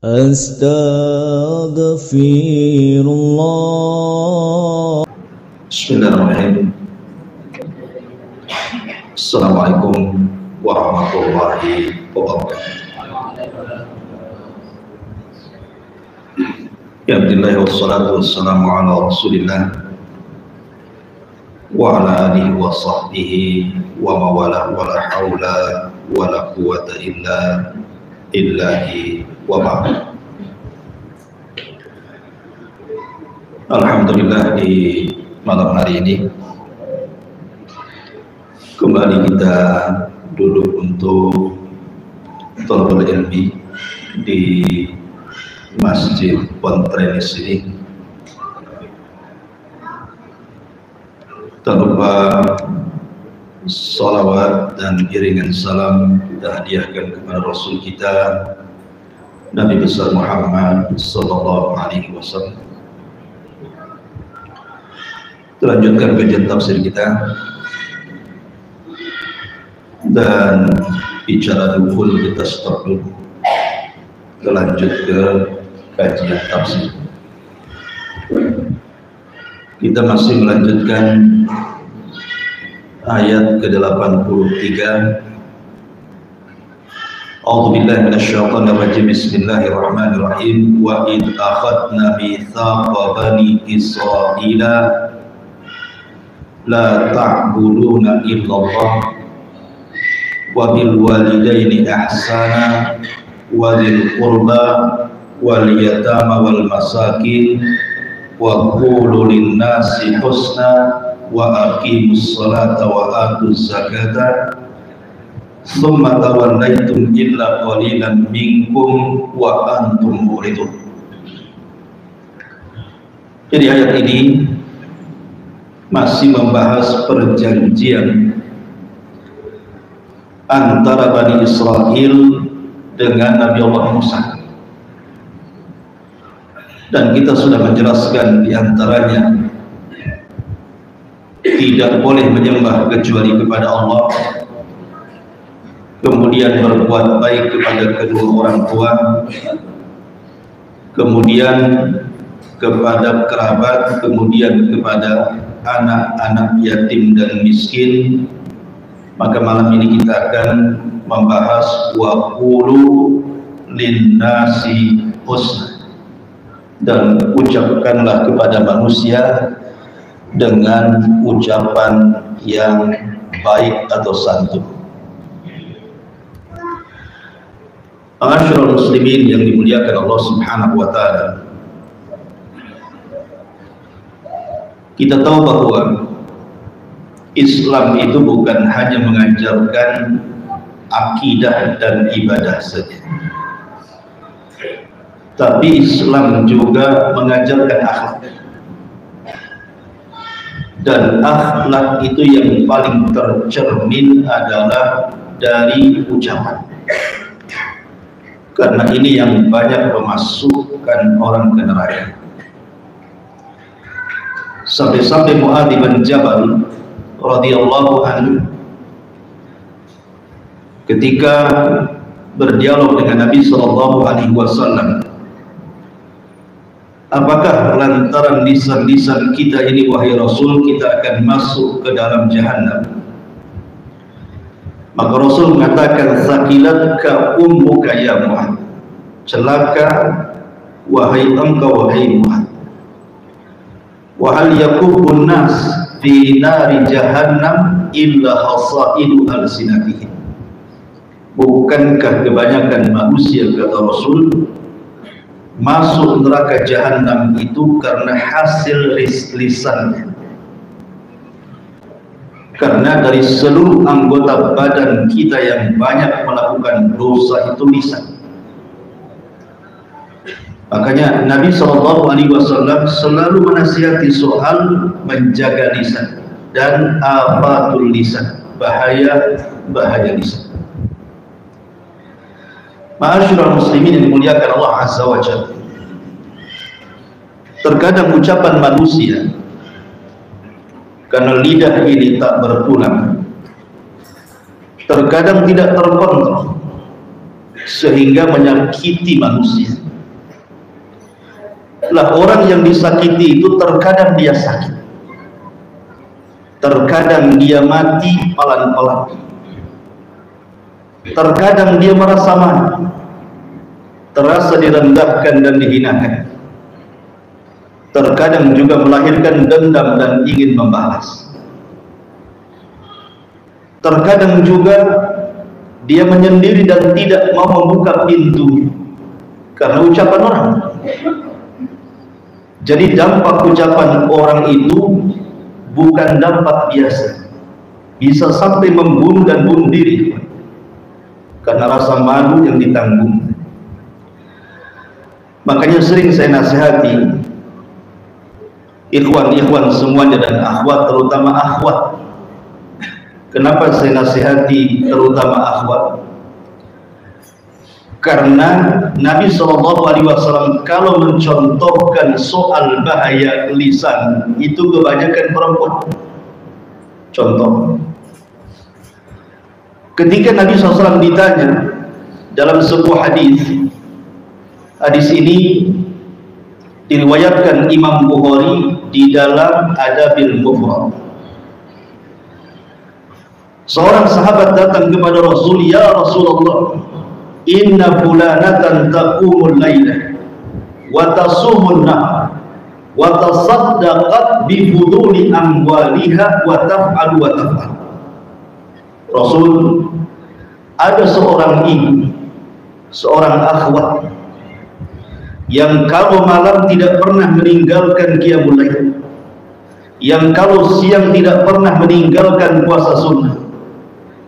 Astaghfirullah. Bismillahirrahmanirrahim. Assalamualaikum warahmatullahi wabarakatuh. Ya Alhamdulillah wassalatu wassalamu ala Rasulillah wa ala alihi wa sahbihi wa mawalah wa la hawla wa la quwwata illa billahi wa ba'd. Alhamdulillah, di malam hari ini kembali kita duduk untuk thalabul ilmi di Masjid Pontrenis ini. Tak lupa salawat dan iringan salam kita hadiahkan kepada Rasul kita Nabi besar Muhammad sallallahu alaihi wasallam. Lanjutkan kajian tafsir kita, dan bicara dulu kita stop dulu, kita lanjut ke kajian tafsir. Kita masih melanjutkan ayat ke-83. A'udzubillahi minasyaitonir rajim. Bismillahirrahmanirrahim. Wa id akhadna mitsaqa bani Israila la ta'buduna illallah wa bil walidaini ihsana wa dzil qurba wal yatama wal masakin wa qulu lin nasi husna wa aqimus salata wa atuz zakata thumma tawallaytum illa qalilan minkum wa antum muridun. Jadi ayat ini masih membahas perjanjian antara Bani Israel dengan Nabi Allah Musa, dan kita sudah menjelaskan diantaranya tidak boleh menyembah kecuali kepada Allah, kemudian berbuat baik kepada kedua orang tua, kemudian kepada kerabat, kemudian kepada anak-anak yatim dan miskin. Maka malam ini kita akan membahas wa qulu linnasi husna, dan ucapkanlah kepada manusia dengan ucapan yang baik atau santun. Ma'asyiral muslimin yang dimuliakan Allah Subhanahu wa taala, kita tahu bahwa Islam itu bukan hanya mengajarkan akidah dan ibadah saja, tapi Islam juga mengajarkan akhlak. Dan akhlak itu yang paling tercermin adalah dari ucapan, karena ini yang banyak memasukkan orang ke neraka. Sampai-sampai Mu'adz bin Jabal radhiyallahu anhu ketika berdialog dengan Nabi sallallahu alaihi wasallam, apakah lantaran lisan-lisan kita ini wahai Rasul kita akan masuk ke dalam jahannam? Maka Rasul mengatakan, sakilatka ummuka ya Mu'adz, celaka wahai engkau wahai Mu'adz. Wa hal yakubun nas fi nari jahannam illa hasaidu alsinatihim. Bukankah kebanyakan manusia, kata Rasul, masuk neraka jahannam itu karena hasil lisannya? Karena dari seluruh anggota badan kita yang banyak melakukan dosa itu lisan. Makanya Nabi SAW selalu menasihati soal menjaga lisan dan afatul lisan, bahaya lisan. Ma'asyiral muslimin yang dimuliakan Allah Azza wa Jalla, terkadang ucapan manusia karena lidah ini tak bertulang, terkadang tidak terkontrol sehingga menyakiti manusia. Lah orang yang disakiti itu terkadang dia sakit, terkadang dia mati pelan-pelan, terkadang dia merasa malu, terasa direndahkan dan dihinakan, terkadang juga melahirkan dendam dan ingin membalas, terkadang juga dia menyendiri dan tidak mau membuka pintu karena ucapan orang. Jadi dampak ucapan orang itu bukan dampak biasa, bisa sampai membunuh dan bunuh diri karena rasa malu yang ditanggung. Makanya sering saya nasihati ikhwan-ikhwan semuanya dan akhwat, terutama akhwat. Kenapa saya nasihati terutama akhwat? Karena Nabi SAW kalau mencontohkan soal bahaya lisan itu kebanyakan perempuan. Contoh, ketika Nabi SAW ditanya dalam sebuah hadis ini diriwayatkan Imam Bukhari di dalam Adabil Mufrad. Seorang sahabat datang kepada Rasul, "Ya Rasulullah, inna fulanatan taqumul lailah wa tasumun nahar wa tasaddaqat bi fuduli amwaliha wa taf'al wa taf'al." Rasul, ada seorang ibu, seorang akhwat yang kalau malam tidak pernah meninggalkan qiyamul lail, yang kalau siang tidak pernah meninggalkan puasa sunnah.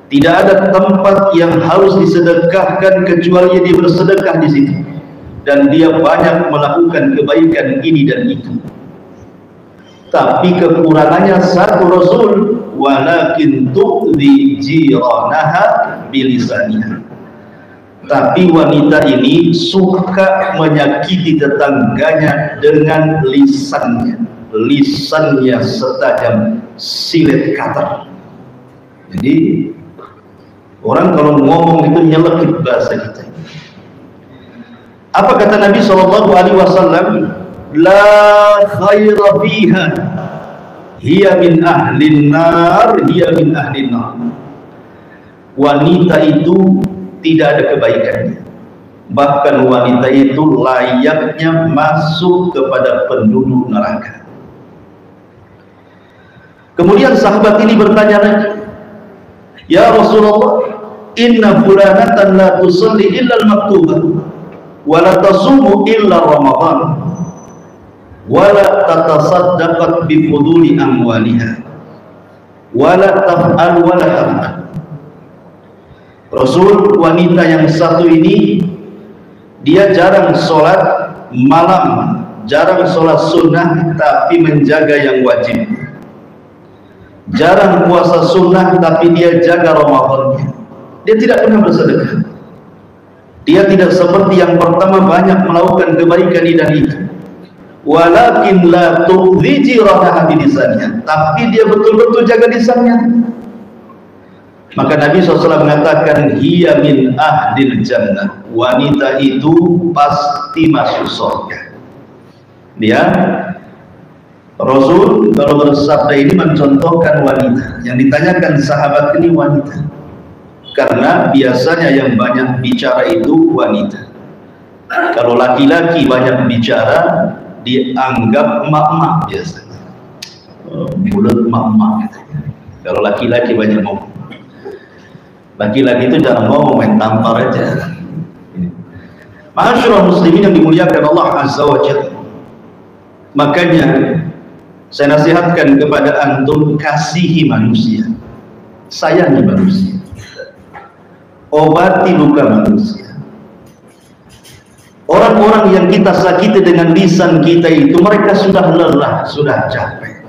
Tidak ada tempat yang harus disedekahkan kecuali dia bersedekah di situ, dan dia banyak melakukan kebaikan ini dan itu. Tapi kekurangannya satu, Rasul, walakin tu'dhi jiranaha bilisaniha. Tapi wanita ini suka menyakiti tetangganya dengan lisannya. Lisannya setajam silet katar. Jadi orang kalau ngomong itu nyelekit bahasa kita. Apa kata Nabi SAW? La khaira fiha, hiya min ahlin nar, hiya min ahlin nar. Wanita itu tidak ada kebaikannya, bahkan wanita itu layaknya masuk kepada penduduk neraka. Kemudian sahabat ini bertanya lagi, "Ya Rasulullah, inna fulanatan la tusalli illa al-maktubah wa la tasumu illa Ramadan wa la tatasaddaqat bi fuduli amwaliha wa la taf'al wa la taf'al." Rasul, wanita yang satu ini dia jarang sholat malam, jarang sholat sunnah tapi menjaga yang wajib, jarang puasa sunnah tapi dia jaga Ramadan. Dia tidak pernah bersedekah. Dia tidak seperti yang pertama banyak melakukan kebaikan ini dan itu. Walakin la tu'dhi jiranaha bilisannya, tapi dia betul-betul jaga lisannya. Maka Nabi SAW mengatakan, hiya min ahlil jannah. Wanita itu pasti masuk surga. Dia Rasul kalau bersabda ini mencontohkan wanita. Yang ditanyakan sahabat ini wanita, karena biasanya yang banyak bicara itu wanita. Kalau laki-laki banyak bicara dianggap mak-mak biasanya, mulut mak-mak katanya. Kalau laki-laki banyak ngomong, laki-laki itu jangan ngomong, main tampar aja. Ma'asyiral muslimin yang dimuliakan Allah Azza wa Jalla, makanya saya nasihatkan kepada antum, kasihi manusia, sayangi manusia, obati luka manusia. Orang-orang yang kita sakiti dengan lisan kita itu, mereka sudah lelah, sudah capek,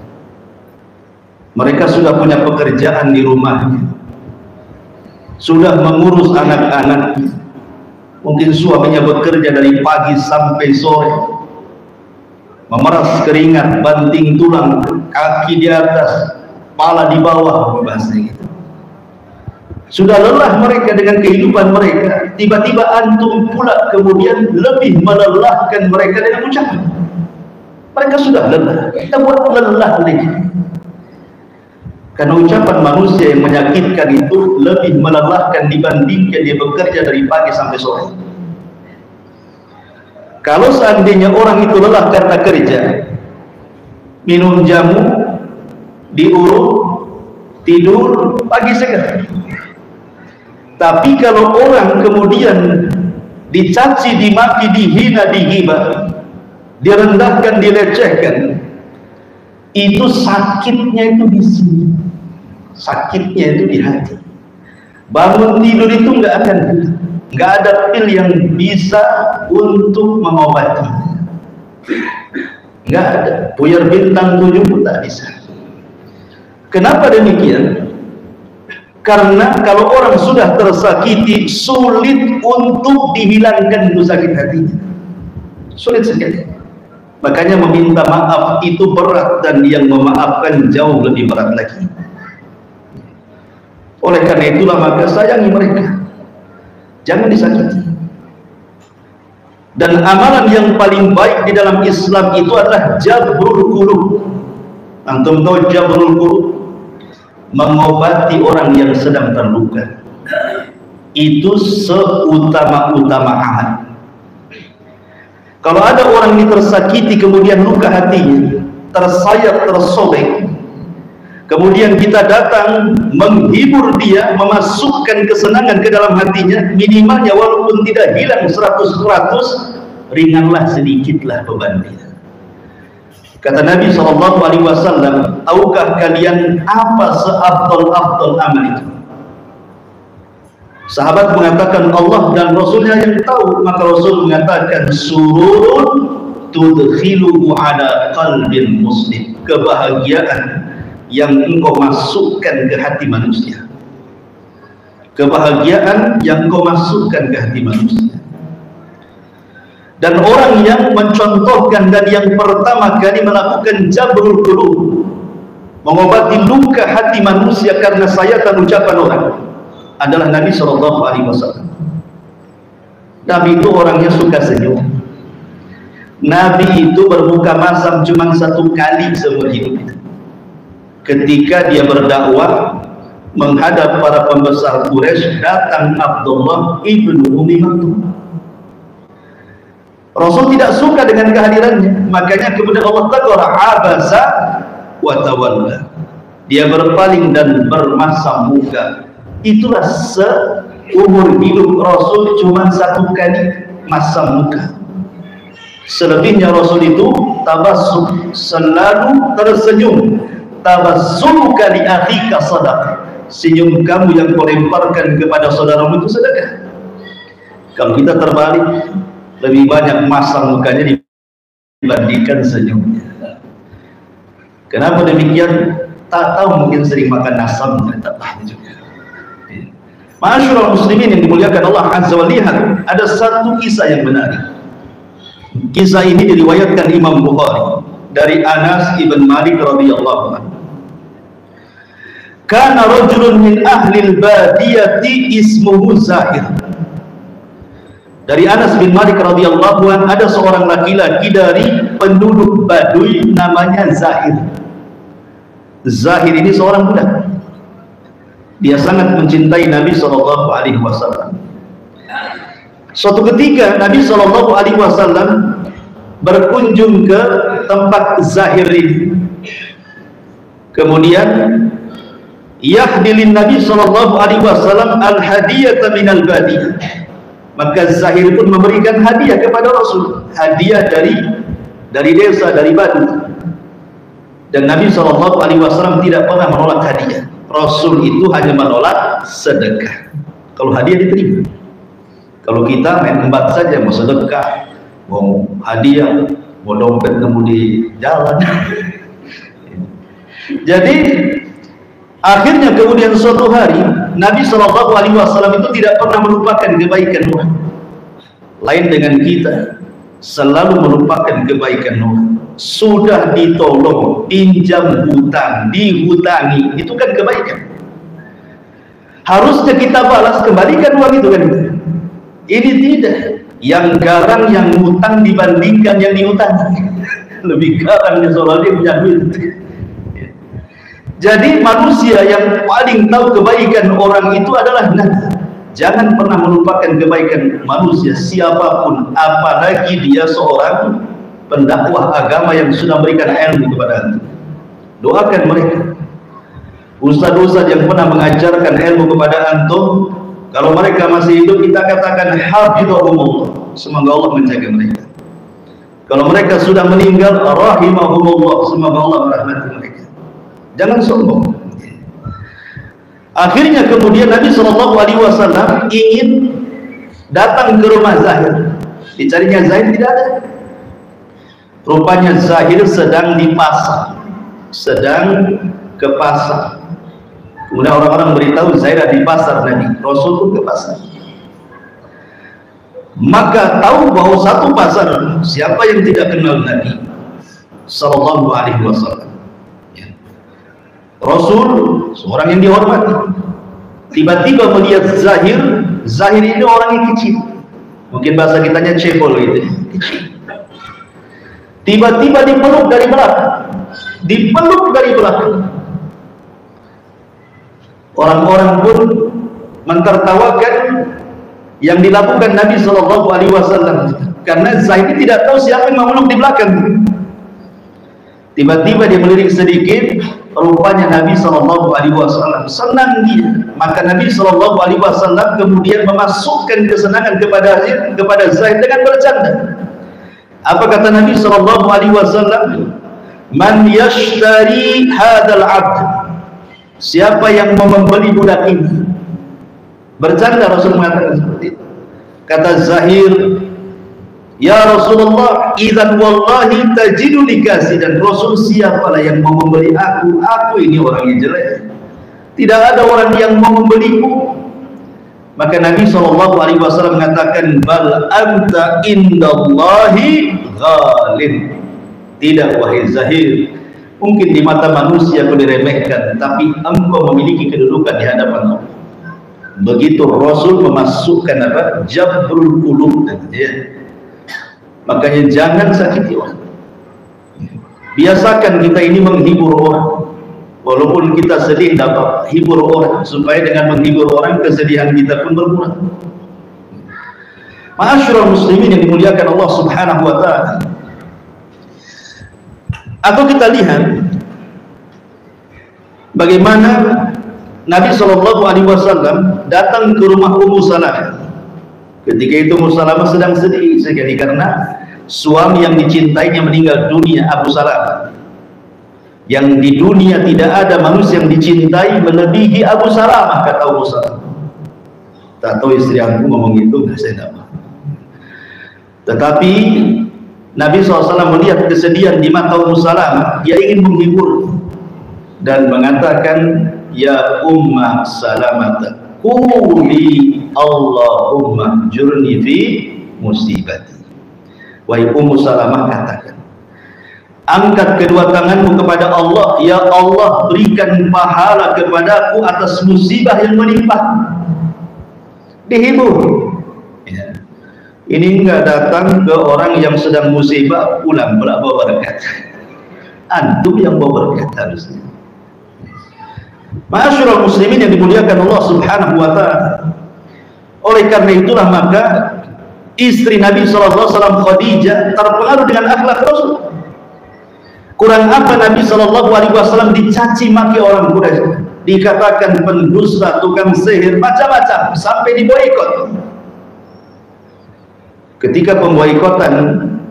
mereka sudah punya pekerjaan di rumahnya, sudah mengurus anak-anak, mungkin suaminya bekerja dari pagi sampai sore, memeras keringat, banting tulang, kaki di atas, kepala di bawah, bahasanya gitu. Sudah lelah mereka dengan kehidupan mereka, tiba-tiba antum pula kemudian lebih melelahkan mereka dengan ucapan. Mereka sudah lelah, kita buat lelah lagi. Karena ucapan manusia yang menyakitkan itu lebih melelahkan dibandingkan dia bekerja dari pagi sampai sore. Kalau seandainya orang itu lelah karena kerja, minum jamu, diurut, tidur, pagi segar. Tapi kalau orang kemudian dicaci, dimaki, dihina, dihibah, direndahkan, dilecehkan, itu sakitnya itu di sini, sakitnya itu di hati. Bangun tidur itu nggak akan, nggak ada pil yang bisa untuk mengobati, nggak ada. Puyar bintang 7 pun tak bisa. Kenapa demikian? Karena kalau orang sudah tersakiti, sulit untuk dihilangkan itu sakit hatinya, sulit sekali. Makanya meminta maaf itu berat, dan yang memaafkan jauh lebih berat lagi. Oleh karena itulah maka sayangi mereka, jangan disakiti. Dan amalan yang paling baik di dalam Islam itu adalah jabrul qulub. Antum tahu jabrul qulub? Mengobati orang yang sedang terluka. Itu seutama-utama amal. Kalau ada orang ini tersakiti, kemudian luka hatinya, tersayat, tersobek, kemudian kita datang menghibur dia, memasukkan kesenangan ke dalam hatinya, minimalnya walaupun tidak hilang 100%, ringanlah sedikitlah beban dia. Kata Nabi SAW, tahukah kalian apa seafdal-afdal amal itu? Sahabat mengatakan Allah dan Rasulnya yang tahu. Maka Rasul mengatakan, sururun tudkhiluhu ala qalbin muslim. Kebahagiaan yang engkau masukkan ke hati manusia. Kebahagiaan yang engkau masukkan ke hati manusia. Dan orang yang mencontohkan dan yang pertama kali melakukan jabrul qulub, mengobati luka hati manusia karena sayatan ucapan orang, adalah Nabi SAW. Nabi itu orangnya suka senyum. Nabi itu bermuka masam cuma 1 kali seumur hidup. Ketika dia berdakwah menghadap para pembesar Quraisy, datang Abdullah ibnu Ummi Maktum. Rasul tidak suka dengan kehadirannya, makanya kemudian Allah tegur, abasa wa tawalla. Dia berpaling dan bermasam muka. Itulah seumur hidup Rasul cuma 1 kali masam muka. Selebihnya Rasul itu tabassum, selalu tersenyum. Tabassumuka li akhika sadaqah. Senyum kamu yang kau lemparkan kepada saudaramu itu sedekah. Kalau kita terbalik, lebih banyak masam mukanya dibandingkan senyumnya. Kenapa demikian? Tak tahu, mungkin sering makan asam, tak tahu juga. Ma'asyiral muslimin yang dimuliakan Allah Azza wa Jalla, ada satu kisah yang menarik. Kisah ini diriwayatkan Imam Bukhari dari Anas ibn Malik radhiyallahu anhu. Kana rajulun min ahli al-badiyati ismuhu Zahir. Dari Anas bin Malik radhiyallahu anhu, ada seorang laki-laki dari penduduk Baduy namanya Zahir. Zahir ini seorang budak. Dia sangat mencintai Nabi SAW. Suatu ketika Nabi SAW berkunjung ke tempat Zahir ini. Kemudian yahdilin Nabi SAW al-hadiyata minal badiyah. Maka Zahir pun memberikan hadiah kepada Rasul, hadiah dari desa, dari Badu. Dan Nabi SAW tidak pernah menolak hadiah. Rasul itu hanya menolak sedekah. Kalau hadiah diterima. Kalau kita main embat saja, mau sedekah, mau hadiah, mau dompet nemu di jalan. Jadi akhirnya kemudian suatu hari Nabi SAW itu tidak pernah melupakan kebaikan orang. Lain dengan kita, selalu melupakan kebaikan orang. Sudah ditolong, pinjam hutang, dihutangi, itu kan kebaikan. Harusnya kita balas, kembalikan uang itu kan. Ini tidak. Yang garang, yang hutang dibandingkan yang dihutangi. lebih garangnya soal dia punya duit. Jadi manusia yang paling tahu kebaikan orang itu adalah Nabi. Jangan pernah melupakan kebaikan manusia siapapun, apalagi dia seorang pendakwah agama yang sudah memberikan ilmu kepada anda. Doakan mereka. Ustaz-ustaz yang pernah mengajarkan ilmu kepada antum, kalau mereka masih hidup kita katakan hafizahumullah, semoga Allah menjaga mereka. Kalau mereka sudah meninggal, rahimahumullah, semoga Allah merahmati mereka. Jangan sombong. Akhirnya kemudian Nabi SAW ingin datang ke rumah Zahir. Dicarinya Zahir tidak ada. Rupanya Zahir sedang di pasar, sedang ke pasar. Kemudian orang-orang beritahu Zahir ada di pasar. Nabi Rasul pun ke pasar. Maka tahu bahwa satu pasar, siapa yang tidak kenal Nabi Sallallahu Alaihi Wasallam? Rasul seorang yang dihormati, tiba-tiba melihat Zahir. Zahir ini orang yang kecil, mungkin bahasa kitanya cebol gitu, kecil. Tiba-tiba dipeluk dari belakang, dipeluk dari belakang. Orang-orang pun mentertawakan yang dilakukan Nabi Shallallahu Alaihi Wasallam, karena Zahir tidak tahu siapa yang memeluk di belakang. Tiba-tiba dia melirik sedikit, rupanya Nabi Shallallahu Alaihi Wasallam. Senang dia, maka Nabi Shallallahu Alaihi Wasallam kemudian memasukkan kesenangan kepada Zaid dengan bercanda. Apa kata Nabi Shallallahu Alaihi Wasallam? Man yashtari hadal abd, siapa yang mau membeli budak ini? Bercanda Rasul mengatakan seperti itu. Kata Zahir, ya Rasulullah, idzan wallahi tajidu likasi, dan Rasul siapalah yang mau membeli aku? Aku ini orang yang jelek, tidak ada orang yang mau membeliku. Maka Nabi SAW mengatakan, bal anta indallahi ghalin. Tidak wahai Zahir, mungkin di mata manusia kau diremehkan, tapi engkau memiliki kedudukan di hadapan Allah. Begitu Rasul memasukkan apa? Jabrul qulub, ya. Makanya jangan sakiti orang. Biasakan kita ini menghibur orang. Walaupun kita sedih, dapat hibur orang, supaya dengan menghibur orang kesedihan kita pun berkurang. Ma'asyiral muslimin yang dimuliakan Allah Subhanahu wa taala. Atau kita lihat bagaimana Nabi Shallallahu Alaihi Wasallam datang ke rumah Ummu Salamah. Ketika itu Ummu Salamah sedang sedih sekali karena suami yang dicintainya meninggal dunia, Abu Salamah. Yang di dunia tidak ada manusia yang dicintai melebihi Abu Salamah, kata Ummu Salamah. Tak tahu istri aku ngomong itu, nggak saya dapat. Tetapi Nabi SAW melihat kesedihan di mata Ummu Salamah, dia ingin menghibur dan mengatakan, ya Umma Salamah, quli Allahumma jurni fi musibati. Wahai Ummu Salamah, katakan, angkat kedua tanganmu kepada Allah, ya Allah berikan pahala kepadaku atas musibah yang menimpa. Dihibur. Ya. Ini enggak datang ke orang yang sedang musibah pulang bawa berkat. Antum yang bawa berkat harusnya. Ma'asyiral muslimin yang dimuliakan Allah Subhanahu wa taala. Oleh karena itulah maka istri Nabi SAW Khadijah terpengaruh dengan akhlak Rasul. Kurang apa Nabi SAW dicaci maki orang Quraisy, dikatakan pendusta, tukang sihir, macam-macam, sampai diboikot. Ketika pemboikotan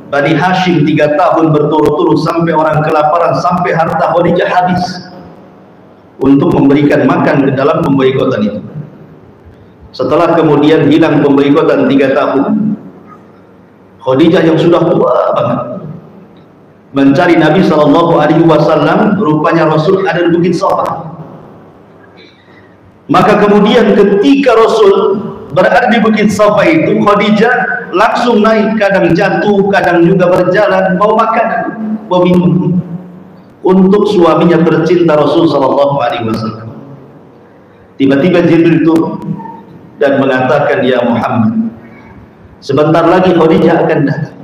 Bani Hashim 3 tahun berturut-turut sampai orang kelaparan, sampai harta Khadijah habis untuk memberikan makan ke dalam pemboikotan itu. Setelah kemudian hilang pemboikotan 3 tahun, Khadijah yang sudah tua banget mencari Nabi SAW. Rupanya Rasul ada di Bukit Safa. Maka kemudian ketika Rasul berada di Bukit Safa itu, Khadijah langsung naik, kadang jatuh, kadang juga berjalan, bawa makanan, bawa minum untuk suaminya tercinta Rasul SAW. Tiba-tiba Jibril turun dan mengatakan, ya Muhammad, sebentar lagi Khadijah akan datang.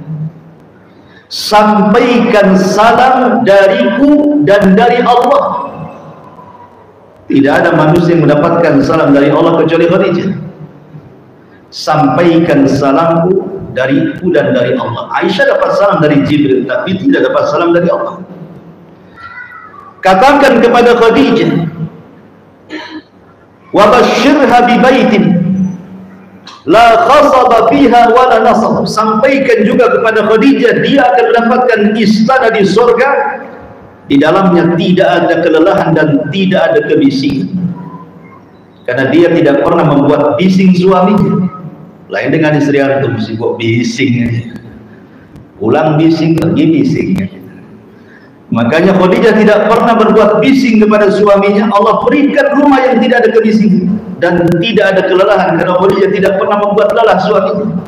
sampaikan salam dariku dan dari Allah. Tidak ada manusia yang mendapatkan salam dari Allah kecuali Khadijah. Sampaikan salamku dariku dan dari Allah. Aisyah dapat salam dari Jibril, tapi tidak dapat salam dari Allah. Katakan kepada Khadijah, wa basyirha bi baitin la khasaba fiha wa la nasab. Sampaikan juga kepada Khadijah, dia akan mendapatkan istana di surga, di dalamnya tidak ada kelelahan dan tidak ada kebisingan, karena dia tidak pernah membuat bising suaminya. Lain dengan istri antum, sibuk bising aja, pulang bising, pergi bising. Makanya Khadijah tidak pernah berbuat bising kepada suaminya. Allah berikan rumah yang tidak ada kebisingan dan tidak ada kelelahan, karena Khadijah tidak pernah membuat lelah suaminya.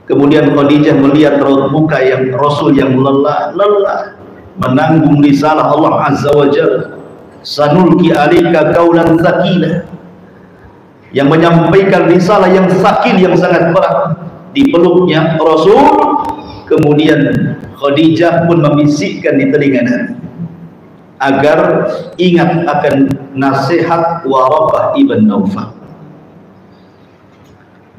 Kemudian Khadijah melihat raut muka yang Rasul yang lelah menanggung risalah Allah Azza wa Jalla. Sanulki alika qaulan tsaqila, yang menyampaikan risalah yang sakil, yang sangat berat. Dipeluknya Rasul, kemudian Khadijah pun membisikkan di telinga Nabi agar ingat akan nasihat Waraqah ibn Naufal,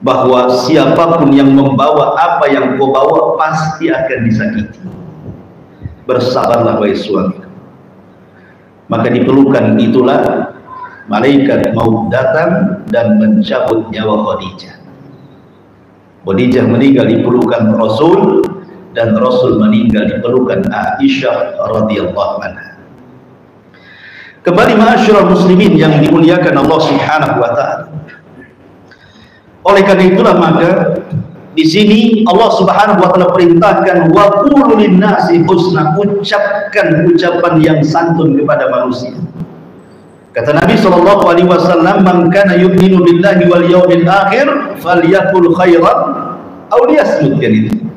bahwa siapapun yang membawa apa yang kau bawa pasti akan disakiti. Bersabarlah wahai suami. Maka diperlukan itulah malaikat maut datang dan mencabut nyawa Khadijah. Khadijah meninggal di pelukan Rasul, dan Rasul meninggal di pelukan Aisyah radhiyallahu anha. Kembali ma'asyiral muslimin yang dimuliakan Allah Subhanahu wa taala. Oleh karena itulah maka di sini Allah Subhanahu wa taala perintahkan wa qulu lin-nasi husna, ucapkan ucapan yang santun kepada manusia. Kata Nabi sallallahu alaihi wasallam, "Man kana yu'minu billahi wal yawmil akhir falyaqul khairan aw liyasmut." Itu.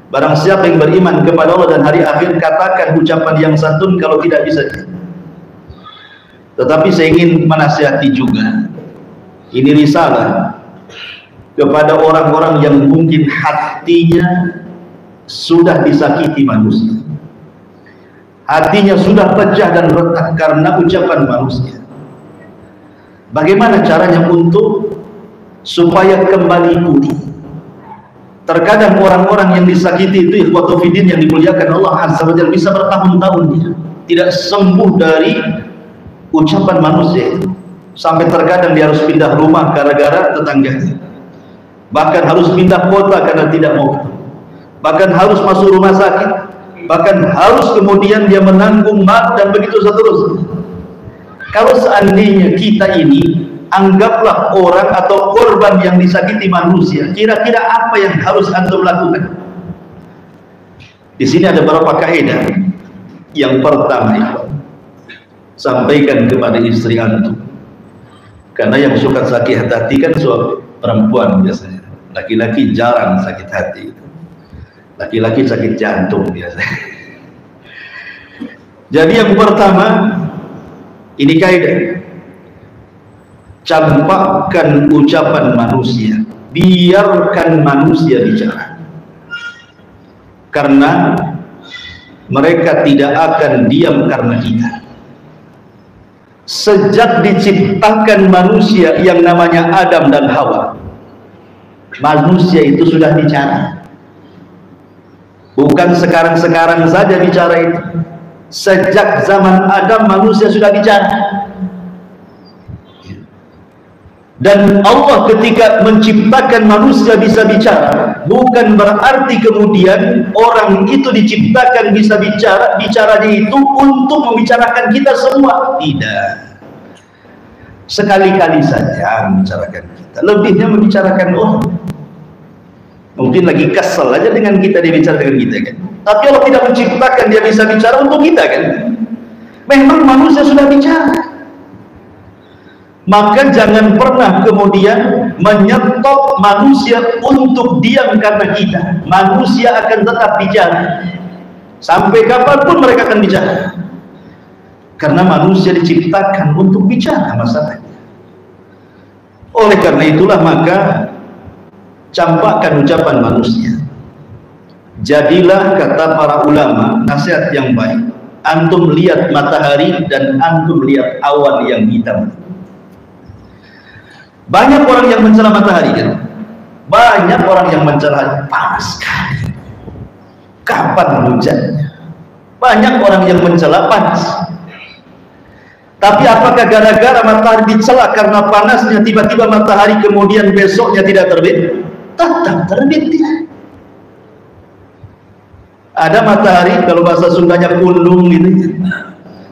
Barang siapa yang beriman kepada Allah dan hari akhir, katakan ucapan yang santun, kalau tidak bisa. Tetapi saya ingin menasihati juga, ini risalah kepada orang-orang yang mungkin hatinya sudah disakiti manusia, hatinya sudah pecah dan retak karena ucapan manusia. Bagaimana caranya untuk supaya kembali pulih? Terkadang orang-orang yang disakiti itu, ikhwatu fiddin yang dimuliakan Allah Azza wa Jalla, bisa bertahun-tahun dia tidak sembuh dari ucapan manusia itu. Sampai terkadang dia harus pindah rumah gara-gara tetangganya, bahkan harus pindah kota karena tidak mau, bahkan harus masuk rumah sakit, bahkan harus kemudian dia menanggung mak, dan begitu seterusnya. Kalau seandainya kita ini anggaplah orang atau korban yang disakiti manusia, kira-kira apa yang harus antum lakukan? Di sini ada beberapa kaidah. Yang pertama, sampaikan kepada istri antum, karena yang suka sakit hati kan suami perempuan biasanya. Laki-laki jarang sakit hati, laki-laki sakit jantung biasanya. Jadi yang pertama, ini kaidah, campakkan ucapan manusia, biarkan manusia bicara, karena mereka tidak akan diam karena kita. Sejak diciptakan manusia yang namanya Adam dan Hawa, manusia itu sudah bicara. Bukan sekarang-sekarang saja bicara itu. Sejak zaman Adam manusia sudah bicara. Dan Allah ketika menciptakan manusia bisa bicara, bukan berarti kemudian orang itu diciptakan bisa bicara. Bicaranya itu untuk membicarakan kita semua. Tidak. Sekali-kali saja membicarakan kita, lebihnya membicarakan orang. Mungkin lagi kesel aja dengan kita, dia bicara dengan kita kan. Tapi Allah tidak menciptakan dia bisa bicara untuk kita kan. Memang manusia sudah bicara. Maka jangan pernah kemudian menyetop manusia untuk diam karena kita. Manusia akan tetap bicara sampai kapanpun mereka akan bicara, karena manusia diciptakan untuk bicara masalahnya. Oleh karena itulah maka campakkan ucapan manusia, Jadilah, kata para ulama, nasihat yang baik, antum lihat matahari dan antum lihat awan yang hitam. Banyak orang yang mencela matahari kan? Banyak orang yang mencela panas sekali. Kapan hujannya? Banyak orang yang mencela panas. Tapi apakah gara-gara matahari dicela karena panasnya tiba-tiba matahari kemudian besoknya tidak terbit? Tetap terbit dia. Ada matahari, kalau bahasa Sundanya kundung gitu.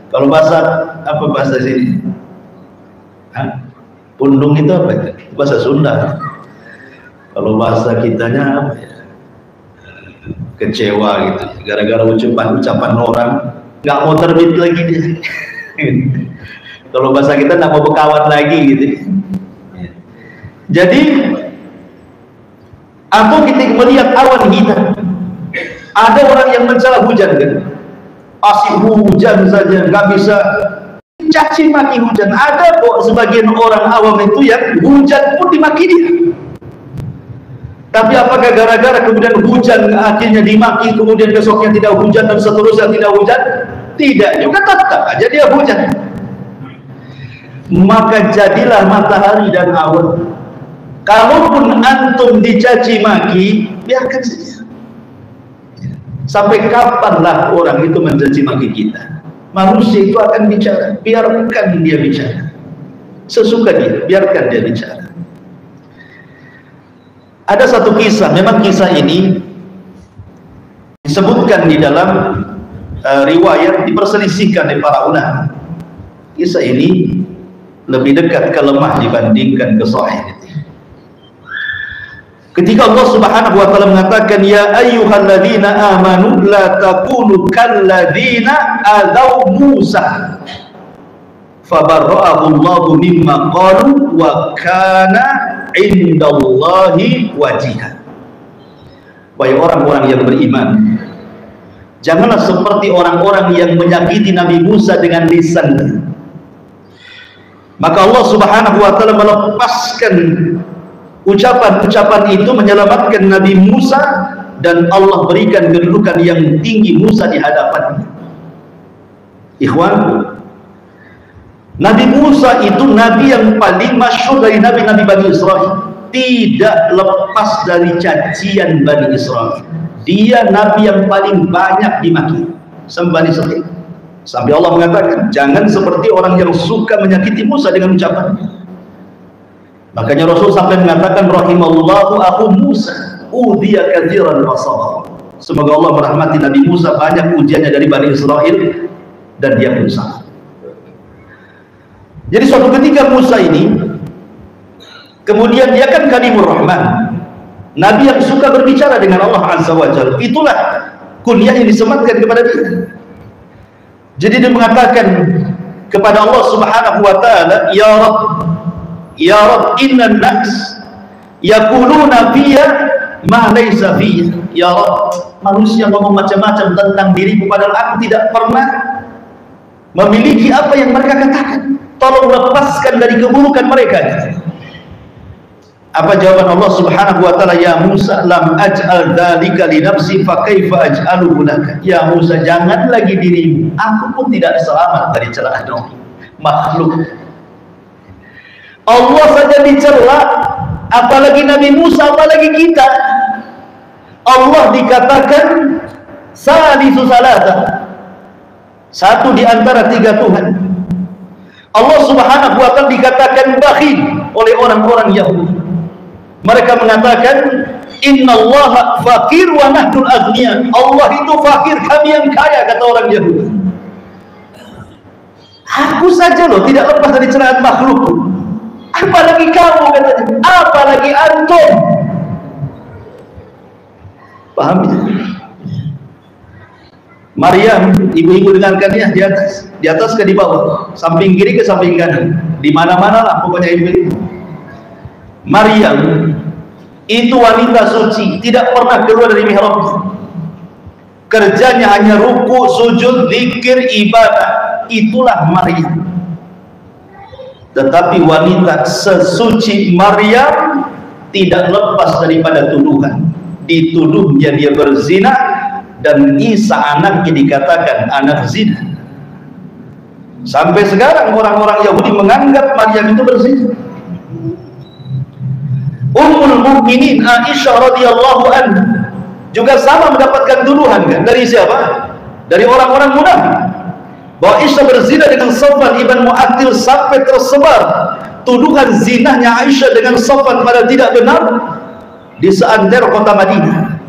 Kalau bahasa apa bahasa sini? Kundung itu apa itu? Bahasa Sunda. Kalau bahasa kitanya apa ya? Kecewa gitu. Gara-gara ucapan orang nggak mau terbit lagi dia. Kalau bahasa kita nggak mau berkawan lagi gitu. Jadi atau kita melihat awan hitam. Ada orang yang mencela hujan kan? Asik hujan saja, nggak bisa caci maki hujan. Ada kok sebagian orang awam itu yang hujan pun dimaki dia. Tapi apakah gara-gara kemudian hujan akhirnya dimaki, kemudian besoknya tidak hujan dan seterusnya tidak hujan? Tidak, juga tetap aja dia hujan. Maka jadilah matahari dan awan. Kalaupun antum dicaci maki, biarkan saja. Sampai kapanlah orang itu mencaci maki kita? Manusia itu akan bicara, biarkan dia bicara. Sesuka dia, biarkan dia bicara. Ada satu kisah, memang kisah ini disebutkan di dalam riwayat, diperselisihkan oleh para ulama. Kisah ini lebih dekat ke lemah dibandingkan ke sahih. Ketika Allah Subhanahu wa taala mengatakan, ya ayyuhalladzina amanu la takunu kalladzina adaw Musa fabarra'ahu Allahu mimma qalu wa kana indallahi wajiha. Wahai orang-orang yang beriman, janganlah seperti orang-orang yang menyakiti Nabi Musa dengan lisannya. Maka Allah Subhanahu wa taala melepaskan ucapan-ucapan itu, menyelamatkan Nabi Musa, dan Allah berikan kedudukan yang tinggi Musa di hadapannya. Ikhwan, Nabi Musa itu nabi yang paling masyhur dari nabi-nabi Bani Israel. Tidak lepas dari cacian Bani Israel. Dia nabi yang paling banyak dimaki sama Bani Israel. Sampai Allah mengatakan, jangan seperti orang yang suka menyakiti Musa dengan ucapannya. Makanya Rasul sampai mengatakan, rahimallahu akhu Musa udhiya katsiran wa sabar. Semoga Allah merahmati Nabi Musa, banyak ujiannya dari Bani Israel dan dia pun sabar. Jadi suatu ketika Musa ini, kemudian dia kan kalimur rahman, nabi yang suka berbicara dengan Allah Azza wa Jalla. Itulah kunyah yang disematkan kepada dia. Jadi dia mengatakan kepada Allah Subhanahu wa taala, ya Rabb, innan nas yaquluna fiyya ma laysa fiyya. Ya Rabb, manusia ngomong macam-macam tentang diriku padahal aku tidak pernah memiliki apa yang mereka katakan. Tolong lepaskan dari keburukan mereka. Apa jawaban Allah Subhanahu wa taala? Ya Musa, lam aj'al dzalika li nafsi fa kaifa aj'aluhu laka. Ya Musa, jangan lagi dirimu, aku pun tidak selamat dari celaan makhluk. Allah saja dicela, apalagi Nabi Musa, apalagi kita. Allah dikatakan salisu salasa, satu di antara tiga Tuhan. Allah Subhanahu wa taala dikatakan bakhil oleh orang-orang Yahudi. Mereka mengatakan, innallaha fakir wa nahnul aghniya. Allah itu fakir, kami yang kaya, kata orang Yahudi. Aku saja loh tidak lepas dari celaan makhluk, apalagi kamu, katanya, apalagi antum. Paham ya? Maryam, ibu-ibu dengarkan ya, di atas ke di bawah, samping kiri ke samping kanan, di mana-mana lah pokoknya ibu. Maryam itu wanita suci, tidak pernah keluar dari mihrabnya. Kerjanya hanya ruku, sujud, zikir, ibadah. Itulah Maryam. Tetapi wanita sesuci Maryam tidak lepas daripada tuduhan. dituduhnya dia berzina, dan Isa anaknya dikatakan anak zina. Sampai sekarang orang-orang Yahudi menganggap Maryam itu berzina. Ummul Mukminin Aisyah radhiyallahu anha juga sama mendapatkan tuduhan kan dari siapa? Dari orang-orang munafik bahwa Aisyah berzina dengan Safwan ibn Mu'attil, sampai tersebar tuduhan zinahnya Aisyah dengan Safwan pada tidak benar di seantero kota Madinah.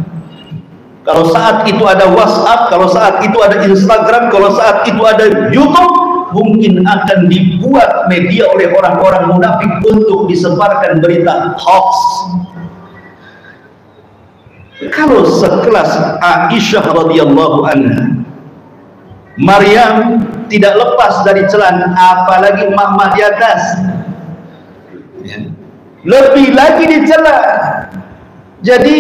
Kalau saat itu ada WhatsApp, kalau saat itu ada Instagram, kalau saat itu ada YouTube, mungkin akan dibuat media oleh orang-orang munafik untuk disebarkan berita hoax. Kalau sekelas Aisyah radhiyallahu anha, Maryam tidak lepas dari celana, apalagi emak-emak di atas, lebih lagi dicela. Jadi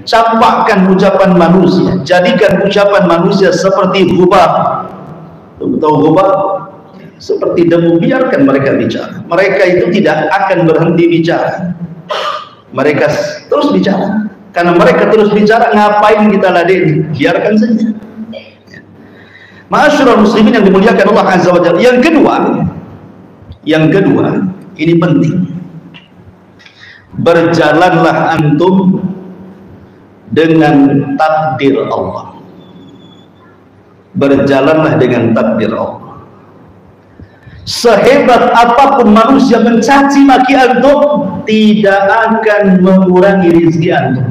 campakkan ucapan manusia, jadikan ucapan manusia seperti ghubar. Tahu ghubar? Seperti debu, biarkan mereka bicara. Mereka itu tidak akan berhenti bicara. Mereka terus bicara. Karena mereka terus bicara, ngapain kita ladeni? Biarkan saja. Ma'asyiral muslimin yang dimuliakan Allah Azza wa Jalla. Yang kedua, ini penting. Berjalanlah antum dengan takdir Allah. Berjalanlah dengan takdir Allah. Sehebat apapun manusia mencaci maki antum, tidak akan mengurangi rezeki antum.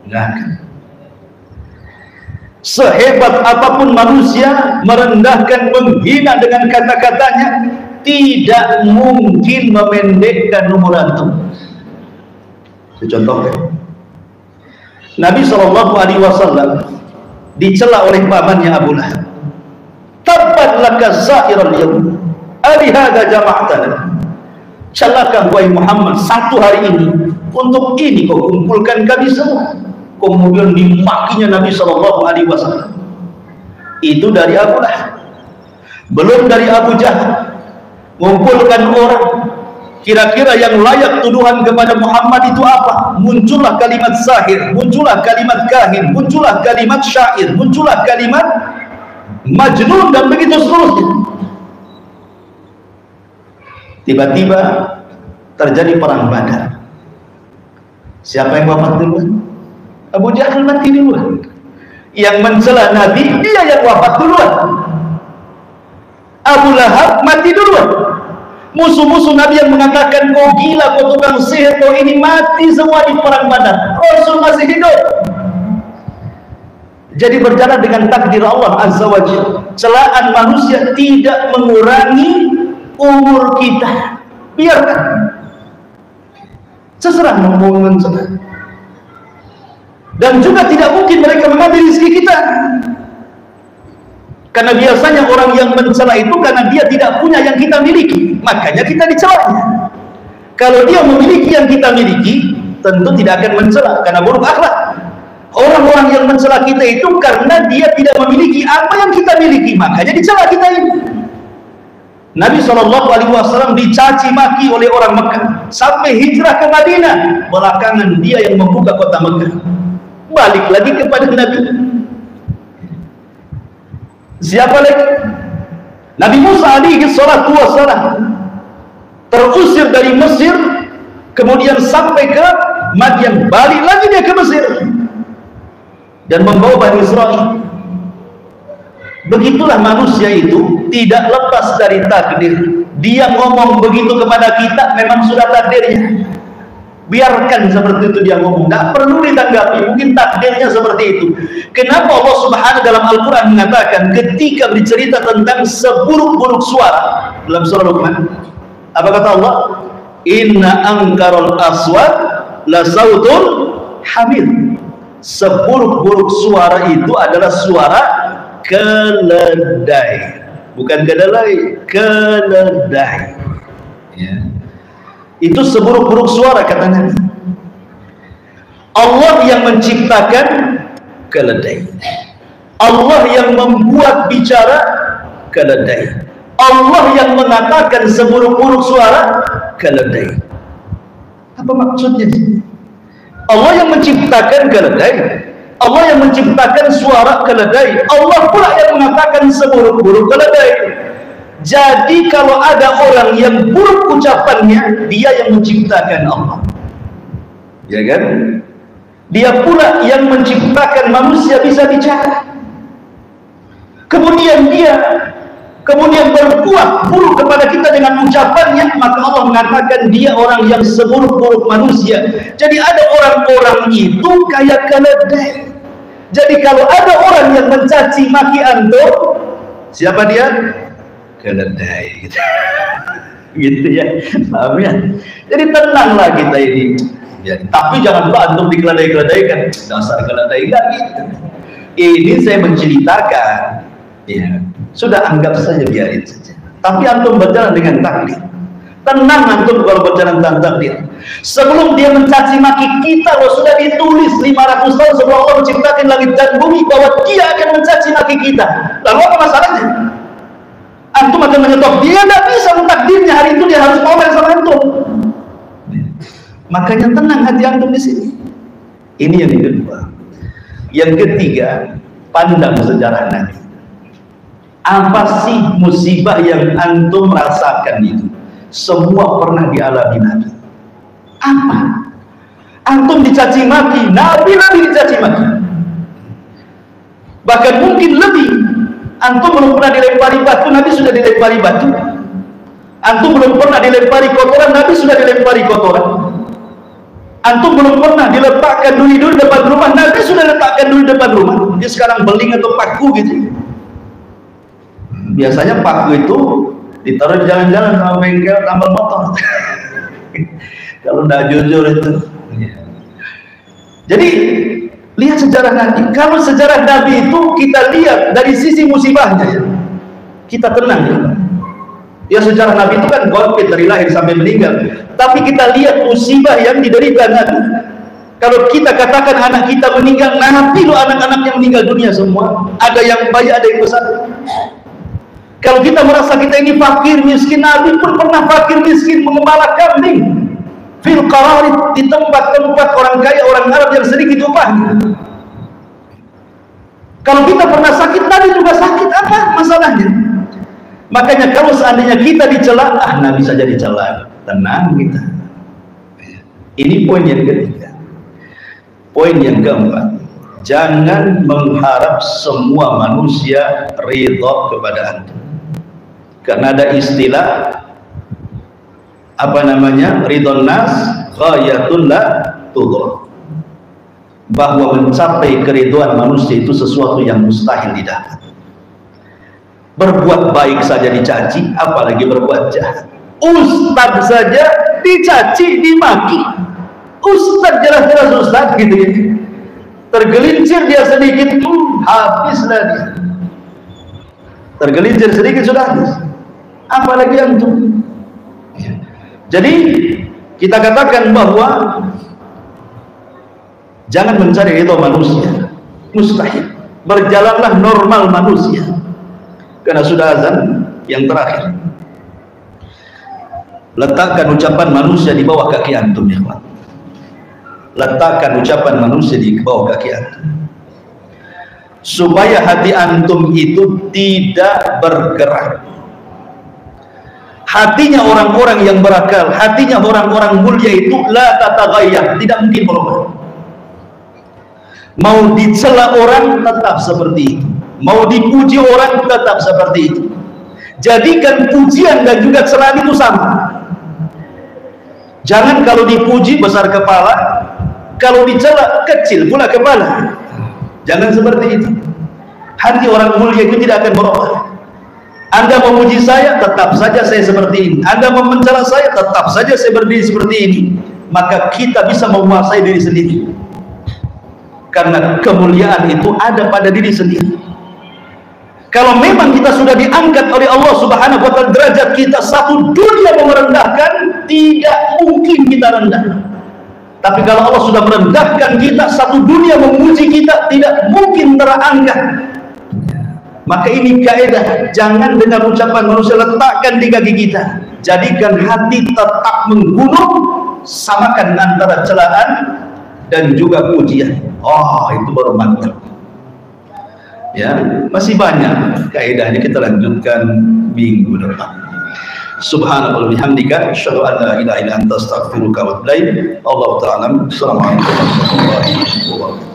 Enggak akan. Sehebat apapun manusia merendahkan, menghina dengan kata-katanya, tidak mungkin memendekkan umur antum. Contohnya, Nabi SAW dicela oleh pamannya Abu Lahab. Tabbat laka sa'iral yawm, alihada jama'tana. Celaka wahai Muhammad, satu hari ini, untuk ini kau kumpulkan kami semua. Kemudian dimakinya Nabi SAW. Itu dari Abu Lahab. Belum dari Abu Jahal. Mengumpulkan orang, kira-kira yang layak tuduhan kepada Muhammad itu apa? Muncullah kalimat sahir, muncullah kalimat kahin, muncullah kalimat syair, muncullah kalimat majnun, dan begitu seterusnya. Tiba-tiba terjadi perang Badar. Siapa yang wafat duluan? Abu Jahal mati duluan. Yang mencela Nabi, dia yang wafat duluan. Abu Lahab mati duluan. Musuh-musuh Nabi yang mengatakan kau gila, kau tukang sihir, kau ini, mati semua di perang Badar. Rasul masih hidup. Jadi berjalan dengan takdir Allah Azza wa Jalla. Celaan manusia tidak mengurangi umur kita. Biarkan. Seserah mau mencela. Dan juga tidak mungkin mereka mengambil rezeki kita. Karena biasanya orang yang mencela itu karena dia tidak punya yang kita miliki, makanya kita dicelanya. Kalau dia memiliki yang kita miliki, tentu tidak akan mencela karena buruk akhlak. Orang-orang yang mencela kita itu karena dia tidak memiliki apa yang kita miliki, makanya dicela kita ini. Nabi SAW dicaci maki oleh orang Mekah sampai hijrah ke Madinah. Belakangan dia yang membuka kota Mekah. Balik lagi kepada Nabi. Siapa lagi? Nabi Musa alaihi salatu wassalam terusir dari Mesir, kemudian sampai ke Madian, balik lagi dia ke Mesir dan membawa Bani Israel. Begitulah manusia itu, tidak lepas dari takdir. Dia ngomong begitu kepada kita, memang sudah takdirnya. Biarkan seperti itu dia ngomong, tidak perlu ditanggapi, mungkin takdirnya seperti itu. Kenapa Allah Subhanahu dalam Al-Quran mengatakan ketika bercerita tentang seburuk-buruk suara dalam surah Luqman, apa kata Allah? Inna angkarul aswat la sautul hamid. Seburuk-buruk suara itu adalah suara keledai, bukan kedelai, keledai. Ya. Itu seburuk-buruk suara kata Nabi. Allah yang menciptakan keledai, Allah yang membuat bicara keledai, Allah yang mengatakan seburuk-buruk suara keledai. Apa maksudnya? Allah yang menciptakan keledai, Allah yang menciptakan suara keledai, Allah pula yang mengatakan seburuk-buruk keledai. Jadi kalau ada orang yang buruk ucapannya, dia yang menciptakan Allah, ya kan? Dia pula yang menciptakan manusia bisa bicara. Kemudian berbuat buruk kepada kita dengan ucapannya, maka Allah mengatakan dia orang yang seburuk-buruk manusia. Jadi ada orang-orang itu kayak keledai. Jadi kalau ada orang yang mencaci maki antum, siapa dia? Keledai gitu. Gitu ya, paham ya? Jadi tenanglah kita ini ya, tapi jangan lupa antum dikeledai-keledaikan, dasar keledai enggak gitu. Ini saya menceritakan ya, sudah anggap saja, biarin saja. Tapi antum berjalan dengan takdir. Tenang antum kalau berjalan dengan takdir. Sebelum dia mencaci maki kita, loh, sudah ditulis 500 tahun sebelum Allah menciptakan langit dan bumi bahwa dia akan mencaci maki kita. Lalu apa masalahnya? Antum akan menyetop, dia tidak bisa mentakdirnya hari itu dia harus ngomel sama antum. Makanya tenang hati antum di sini. Ini yang kedua. Yang ketiga, pandang sejarah Nabi. Apa sih musibah yang antum rasakan itu? Semua pernah dialami Nabi. Apa? Antum dicaci maki, Nabi dicaci maki. Bahkan mungkin lebih. Antum belum pernah dilempari batu, Nabi sudah dilempari batu. Antum belum pernah dilempari kotoran, Nabi sudah dilempari kotoran. Antum belum pernah diletakkan duri-duri depan rumah, Nabi sudah letakkan duri depan rumah. Dia sekarang beling atau paku gitu. Biasanya paku itu ditaruh di jalan-jalan sama bengkel tambal motor. Kalau tidak jujur itu. Jadi lihat sejarah Nabi. Kalau sejarah Nabi itu kita lihat dari sisi musibahnya ya, kita tenang ya. Ya sejarah Nabi itu kan konflik dari lahir sampai meninggal. Tapi kita lihat musibah yang diderita Nabi. Kalau kita katakan anak kita meninggal, Nabi loh anak-anaknya meninggal dunia semua. Ada yang bayi, ada yang besar. Kalau kita merasa kita ini fakir miskin, Nabi pun pernah fakir miskin mengembala kambing fil qararit, di tempat-tempat orang kaya, orang Arab yang sedikit upahnya. Kalau kita pernah sakit, Nabi juga sakit. Apa masalahnya? Makanya kalau seandainya kita dicela, Nabi saja dicela, tenang kita. Ini poin yang ketiga. Poin yang keempat, jangan mengharap semua manusia ridha kepada antum. Karena ada istilah apa namanya, ridhon nas ghayatun la tudrak, bahwa mencapai keriduan manusia itu sesuatu yang mustahil didapat. Berbuat baik saja dicaci, apalagi berbuat jahat. Ustadz saja dicaci, dimaki. Ustadz jelas-jelas ustadz gitu ya, tergelincir dia sedikit, habislah dia. Tergelincir sedikit sudah habis, apalagi antum. Jadi kita katakan bahwa jangan mencari ridho manusia, mustahil. Berjalanlah normal manusia. Karena sudah azan yang terakhir. Letakkan ucapan manusia di bawah kaki antum ya kawan. Letakkan ucapan manusia di bawah kaki antum, supaya hati antum itu tidak bergerak. Hatinya orang-orang yang berakal, hatinya orang-orang mulia itu la tataghayyar, tidak mungkin berubah. Mau dicela orang tetap seperti itu, mau dipuji orang tetap seperti itu. Jadikan pujian dan juga celaan itu sama. Jangan kalau dipuji besar kepala, kalau dicela kecil pula kepala. Jangan seperti itu. Hati orang mulia itu tidak akan berubah. Anda memuji saya, tetap saja saya seperti ini. Anda mencela saya, tetap saja saya berdiri seperti ini. Maka kita bisa menguasai diri sendiri. Karena kemuliaan itu ada pada diri sendiri. Kalau memang kita sudah diangkat oleh Allah Subhanahu wa Ta'ala, derajat kita satu dunia merendahkan, tidak mungkin kita rendah. Tapi kalau Allah sudah merendahkan kita, satu dunia memuji kita, tidak mungkin terangkat. Maka ini kaidah, jangan dengan ucapan manusia letakkan di kaki kita. Jadikan hati tetap menggunung, samakan antara celaan dan juga pujian. Oh, itu baru mantap. Ya, masih banyak kaidahnya, kita lanjutkan minggu depan. Subhanallah bihamdika asyhadu an la ilaha illa anta astaghfiruka wa atubu ilaik. Allahu ta'ala. Assalamualaikum warahmatullahi wabarakatuh.